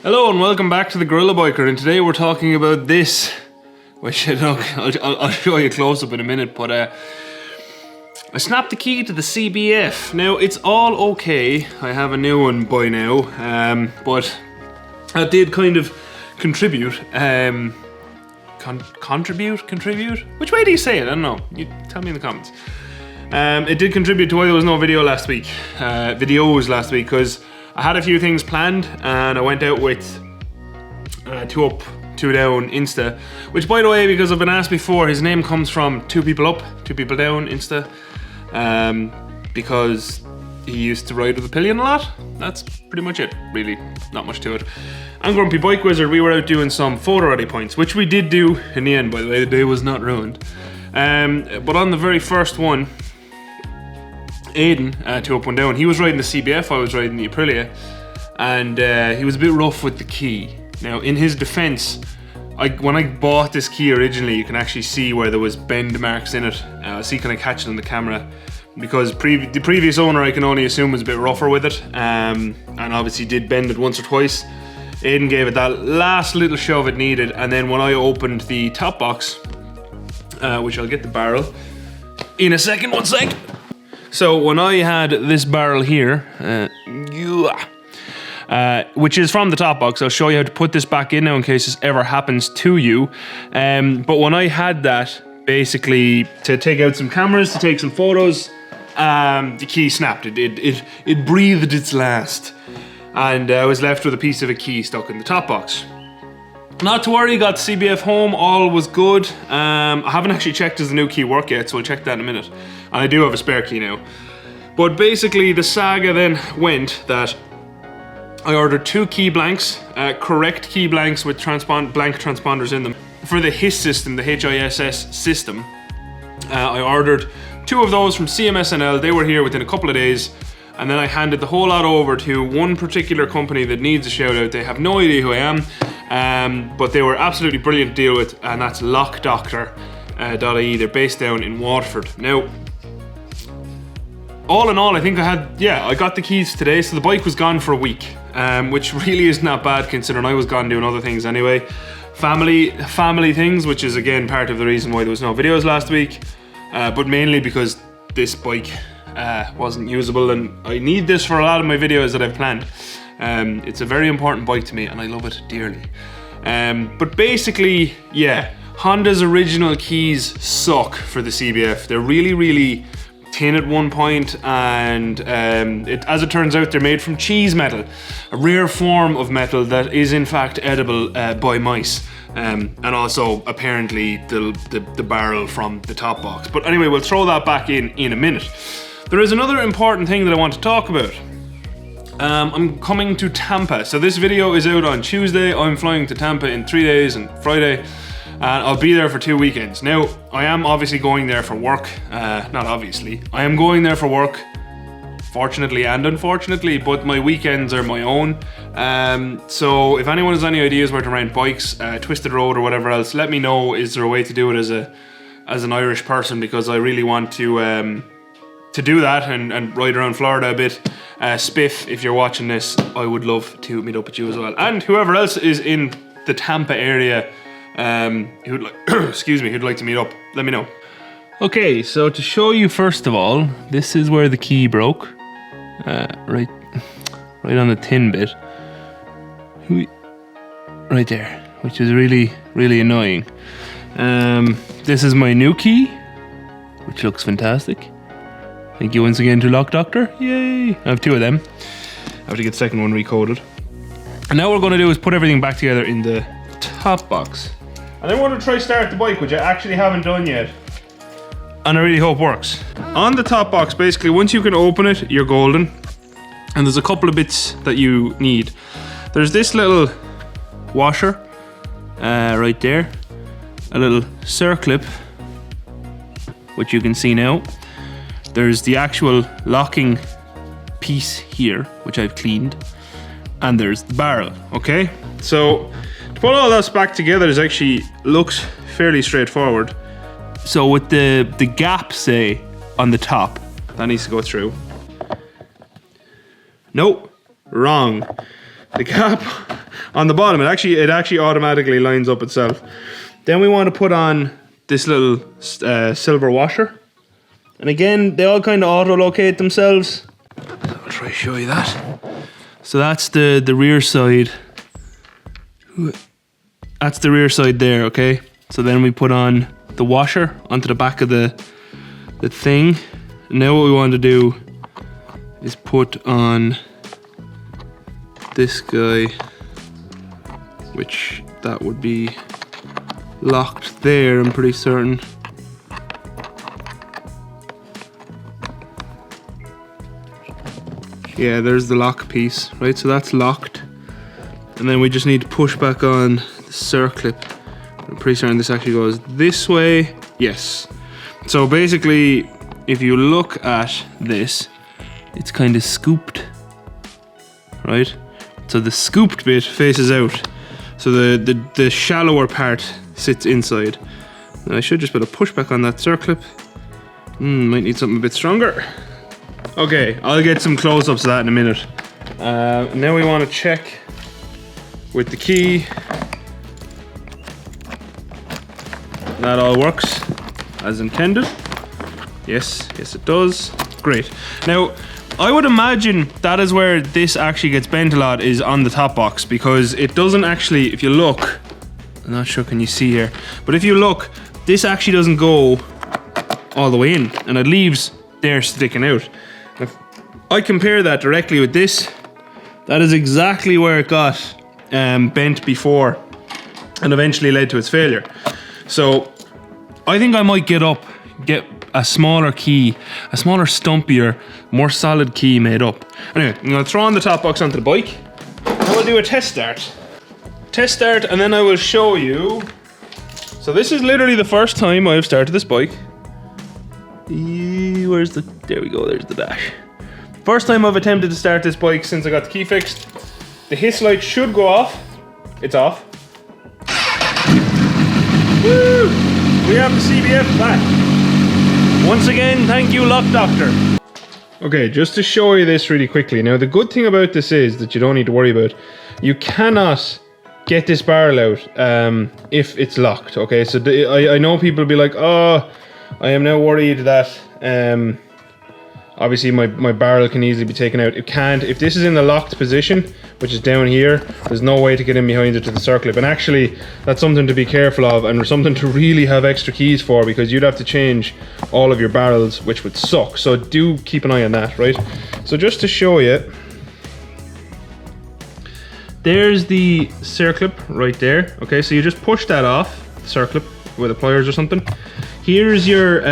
Hello and welcome back to the GorillaBiker, and today we're talking about this, which look, I'll show you close up in a minute, but I snapped the key to the CBF. Now it's all okay, I have a new one by now, but I did kind of contribute, contribute? Which way do you say it? I don't know, you tell me in the comments. It did contribute to why there was no video last week, videos last week, because I had a few things planned and I went out with 2 up, 2 down Insta, which by the way, because I've been asked before, his name comes from 2 people up, 2 people down Insta, because he used to ride with a pillion a lot. That's pretty much it, really, not much to it. And Grumpy Bike Wizard, we were out doing some photo ready points, which we did do in the end, by the way, the day was not ruined. But on the very first one, Aiden, 2 up, 1 down, he was riding the CBF, I was riding the Aprilia, and he was a bit rough with the key. Now, in his defense, when I bought this key originally, you can actually see where there was bend marks in it. So you can catch it on the camera, because the previous owner, I can only assume, was a bit rougher with it, and obviously did bend it once or twice. Aiden gave it that last little shove it needed, and then when I opened the top box, which I'll get the barrel in a second, 1 sec. So when I had this barrel here, which is from the top box, I'll show you how to put this back in now in case this ever happens to you. But when I had that, basically to take out some cameras, to take some photos, the key snapped. It breathed its last, and I was left with a piece of a key stuck in the top box. Not to worry, got the CBF home, all was good. I haven't actually checked does the new key work yet, so I'll check that in a minute. And I do have a spare key now. But basically the saga then went that I ordered 2 key blanks, correct key blanks with blank transponders in them. For the HIS system, the HISS system, I ordered 2 of those from CMSNL. They were here within a couple of days. And then I handed the whole lot over to one particular company that needs a shout out. They have no idea who I am, but they were absolutely brilliant to deal with, and that's LockDoctor.ie. They're based down in Waterford. Now, all in all, I think I got the keys today, so the bike was gone for a week, which really is not bad considering I was gone doing other things anyway. Family things, which is again part of the reason why there was no videos last week, but mainly because this bike wasn't usable, and I need this for a lot of my videos that I've planned. It's a very important bike to me and I love it dearly. But basically, yeah, Honda's original keys suck for the CBF. They're really tin at one point, and as it turns out, they're made from cheese metal, a rare form of metal that is in fact edible by mice. And also apparently the barrel from the top box. But anyway, we'll throw that back in a minute. There is another important thing that I want to talk about. I'm coming to Tampa. So this video is out on Tuesday. I'm flying to Tampa in 3 days and Friday. And I'll be there for 2 weekends. Now, I am obviously going there for work. Not obviously. I am going there for work, fortunately and unfortunately, but my weekends are my own. So if anyone has any ideas where to rent bikes, Twisted Road or whatever else, let me know. Is there a way to do it as an Irish person? Because I really want to do that and ride around Florida a bit. Spiff, if you're watching this, I would love to meet up with you as well. And whoever else is in the Tampa area who'd like, who'd like to meet up, let me know. Okay, so to show you first of all, this is where the key broke. Right on the tin bit. Right there, which is really annoying. This is my new key, which looks fantastic. Thank you once again to LockDoctor. Yay! I have 2 of them. I have to get the second one recoded. And now what we're going to do is put everything back together in the top box. And then we're going to try start the bike, which I actually haven't done yet. And I really hope works. On the top box, basically, once you can open it, you're golden. And there's a couple of bits that you need. There's this little washer right there. A little circlip, which you can see now. There's the actual locking piece here, which I've cleaned, and there's the barrel, okay? So to put all this back together looks fairly straightforward. So with the gap, say, on the top, that needs to go through. Nope, wrong. the cap on the bottom. It actually automatically lines up itself. Then we want to put on this little silver washer. And again, they all kind of auto-locate themselves. I'll try to show you that. So that's the rear side. That's the rear side there, okay? So then we put on the washer onto the back of the thing. And now what we want to do is put on this guy, which that would be locked there, I'm pretty certain. Yeah, there's the lock piece, right? So that's locked. And then we just need to push back on the circlip. I'm pretty certain this actually goes this way. Yes. So basically, if you look at this, it's kind of scooped, right? So the scooped bit faces out. So the shallower part sits inside. Now I should just put a push back on that circlip. Might need something a bit stronger. Okay, I'll get some close-ups of that in a minute. Now we want to check with the key. That all works as intended. Yes, it does. Great. Now, I would imagine that is where this actually gets bent a lot, is on the top box, because it doesn't actually, if you look, I'm not sure can you see here, but if you look, this actually doesn't go all the way in, and it leaves there sticking out. If I compare that directly with this, that is exactly where it got bent before and eventually led to its failure. So I think I might get a smaller key, a smaller, stumpier, more solid key made up. Anyway, I'm going to throw on the top box onto the bike, and we'll do a test start. And then I will show you. So this is literally the first time I've started this bike. Where's the, there we go, there's the dash. First time I've attempted to start this bike since I got the key fixed. The hiss light should go off. It's off. Woo! We have the CBF back. Once again, thank you, Lock Doctor. Okay, just to show you this really quickly. Now, the good thing about this is that you don't need to worry about. You cannot get this barrel out if it's locked. Okay, so I know people will be like, oh, I am now worried that obviously my barrel can easily be taken out. It can't. If this is in the locked position, which is down here, there's no way to get in behind it to the circlip. And actually, that's something to be careful of, and something to really have extra keys for, because you'd have to change all of your barrels, which would suck. So do keep an eye on that, right? So just to show you, there's the circlip right there. Okay, so you just push that off, the circlip, with the pliers or something. Here's your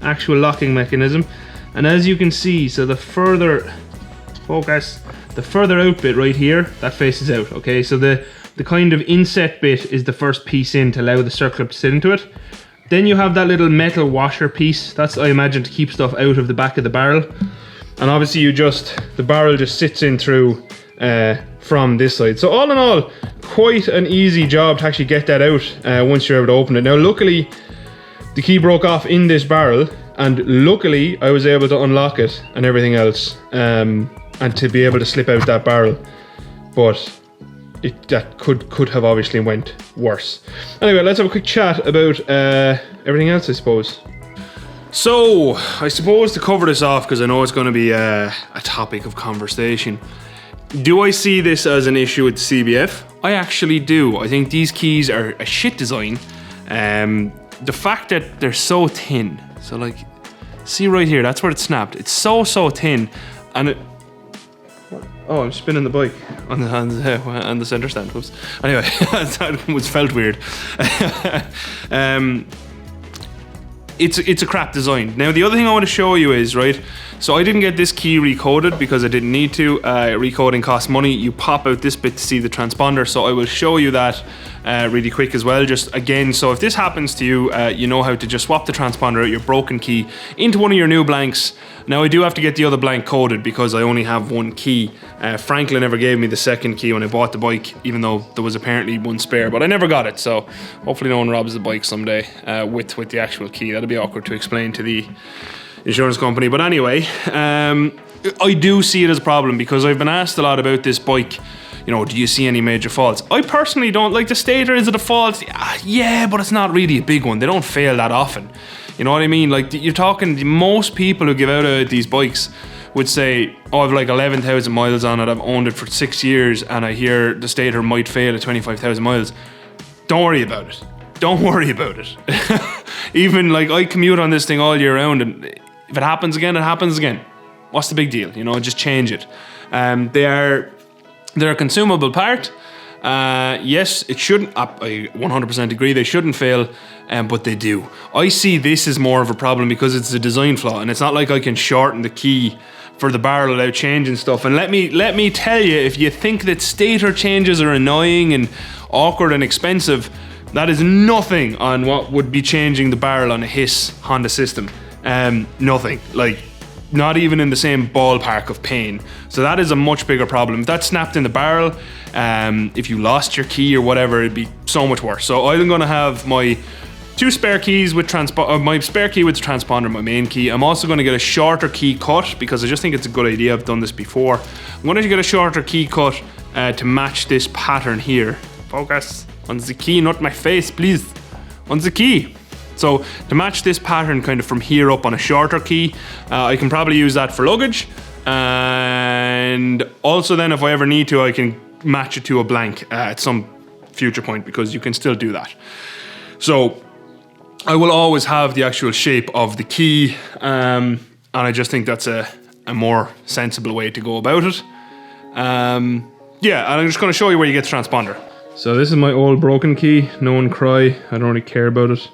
actual locking mechanism. And as you can see, so the further, focus, the further out bit right here, that faces out, okay? So the kind of inset bit is the first piece in to allow the circlip to sit into it. Then you have that little metal washer piece. That's, I imagine, to keep stuff out of the back of the barrel. And obviously the barrel just sits in through from this side. So all in all, quite an easy job to actually get that out once you're able to open it. Now luckily, the key broke off in this barrel, and luckily I was able to unlock it and everything else, and to be able to slip out that barrel. But that could have obviously went worse. Anyway, let's have a quick chat about everything else, I suppose. So, I suppose to cover this off, because I know it's going to be a topic of conversation, do I see this as an issue with the CBF? I actually do. I think these keys are a shit design. The fact that they're so thin, so like, see right here, that's where it snapped. It's so thin, and it. Oh, I'm spinning the bike on the center stand. Oops. Anyway, that was felt weird. It's a crap design. Now, the other thing I want to show you is, right, so I didn't get this key recoded because I didn't need to. Recoding costs money. You pop out this bit to see the transponder, so I will show you that really quick as well. Just again, so if this happens to you, you know how to just swap the transponder out your broken key into one of your new blanks. Now, I do have to get the other blank coded because I only have one key. Franklin never gave me the second key when I bought the bike, even though there was apparently one spare, but I never got it, so hopefully no one robs the bike someday with the actual key. That'll be awkward to explain to the insurance company. But anyway, I do see it as a problem because I've been asked a lot about this bike. You know, do you see any major faults? I personally don't. Like, the stator is a default. Yeah, but it's not really a big one. They don't fail that often. You know what I mean? Like, you're talking, most people who give out these bikes would say, oh, I've like 11,000 miles on it, I've owned it for 6 years, and I hear the stator might fail at 25,000 miles. Don't worry about it. Don't worry about it. Even like, I commute on this thing all year round, and if it happens again, it happens again. What's the big deal? You know, just change it. They're a consumable part. Yes, it shouldn't. I 100% agree. They shouldn't fail, but they do. I see this as more of a problem because it's a design flaw, and it's not like I can shorten the key for the barrel without changing stuff. And let me tell you, if you think that stator changes are annoying and awkward and expensive, that is nothing on what would be changing the barrel on a HISS Honda system. Nothing. Like, not even in the same ballpark of pain. So that is a much bigger problem. If that snapped in the barrel, if you lost your key or whatever, it'd be so much worse. So I'm gonna have my two spare keys with my spare key with the transponder, my main key. I'm also gonna get a shorter key cut because I just think it's a good idea. I've done this before. I'm gonna get a shorter key cut to match this pattern here. Focus on the key, not my face, please. On the key. So to match this pattern kind of from here up on a shorter key, I can probably use that for luggage. And also then if I ever need to, I can match it to a blank at some future point, because you can still do that. So I will always have the actual shape of the key. And I just think that's a more sensible way to go about it. Yeah, and I'm just gonna show you where you get the transponder. So this is my old broken key. No one cry, I don't really care about it.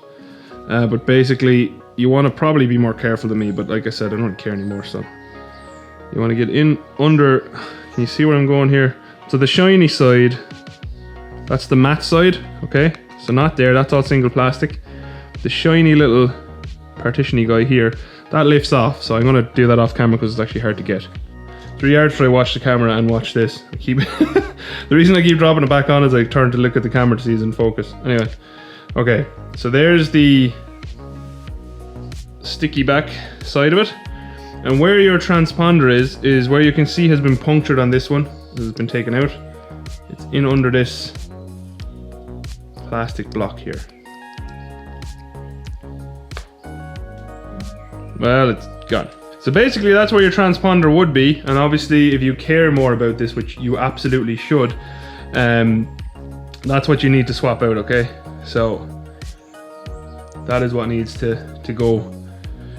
But basically, you want to probably be more careful than me, but like I said, I don't care anymore, so. You want to get in under, can you see where I'm going here? So the shiny side, that's the matte side, okay? So not there, that's all single plastic. The shiny little partition-y guy here, that lifts off, so I'm going to do that off camera because it's actually hard to get. 3 yards after I watch the camera and watch this. I keep the reason I keep dropping it back on is I turn to look at the camera to see it's in focus. Anyway. Okay, so there's the sticky back side of it, and where your transponder is where you can see has been punctured on this one. This has been taken out. It's in under this plastic block here. Well, it's gone. So basically that's where your transponder would be, and obviously if you care more about this, which you absolutely should, that's what you need to swap out, okay? So that is what needs to go.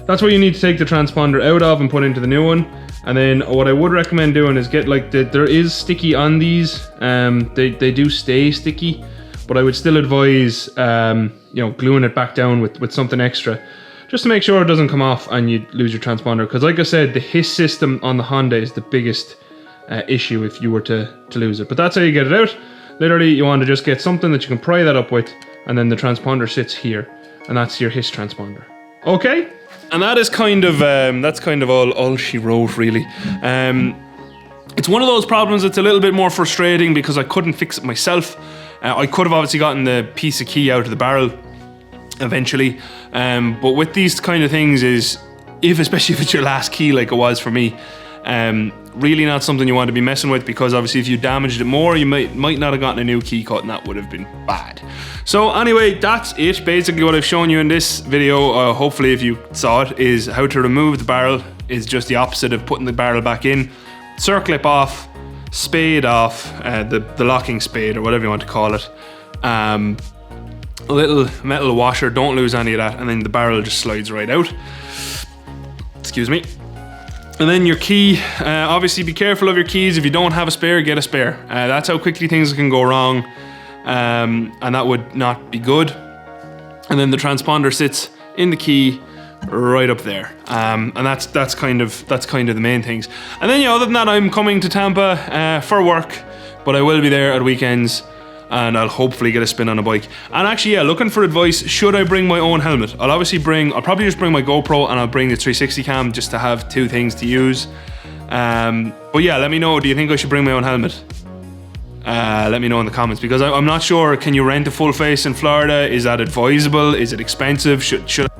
That's where you need to take the transponder out of and put into the new one. And then what I would recommend doing is get like there is sticky on these. They do stay sticky, but I would still advise you know, gluing it back down with something extra, just to make sure it doesn't come off and you lose your transponder. Because like I said, the HISS system on the Honda is the biggest issue if you were to lose it. But that's how you get it out. Literally, you want to just get something that you can pry that up with, and then the transponder sits here, and that's your HISS transponder. Okay, and that is kind of that's kind of all she wrote, really. It's one of those problems that's a little bit more frustrating because I couldn't fix it myself. I could have obviously gotten the piece of key out of the barrel eventually, but with these kind of things especially if it's your last key like it was for me, really not something you want to be messing with, because obviously if you damaged it more, you might not have gotten a new key cut, and that would have been bad. So anyway, that's it. Basically what I've shown you in this video, hopefully if you saw it, is how to remove the barrel. Is just the opposite of putting the barrel back in. Circlip off, spade off, the locking spade or whatever you want to call it. A little metal washer, don't lose any of that, and then the barrel just slides right out. Excuse me. And then your key, obviously be careful of your keys. If you don't have a spare, get a spare. That's how quickly things can go wrong, and that would not be good. And then the transponder sits in the key right up there, and that's kind of the main things. And then yeah, other than that, I'm coming to Tampa for work, but I will be there at weekends, and I'll hopefully get a spin on a bike. And actually, yeah, looking for advice, should I bring my own helmet? I'll probably just bring my GoPro, and I'll bring the 360 cam just to have two things to use. But yeah, let me know, do you think I should bring my own helmet? Let me know in the comments, because I'm not sure, can you rent a full face in Florida? Is that advisable? Is it expensive? Should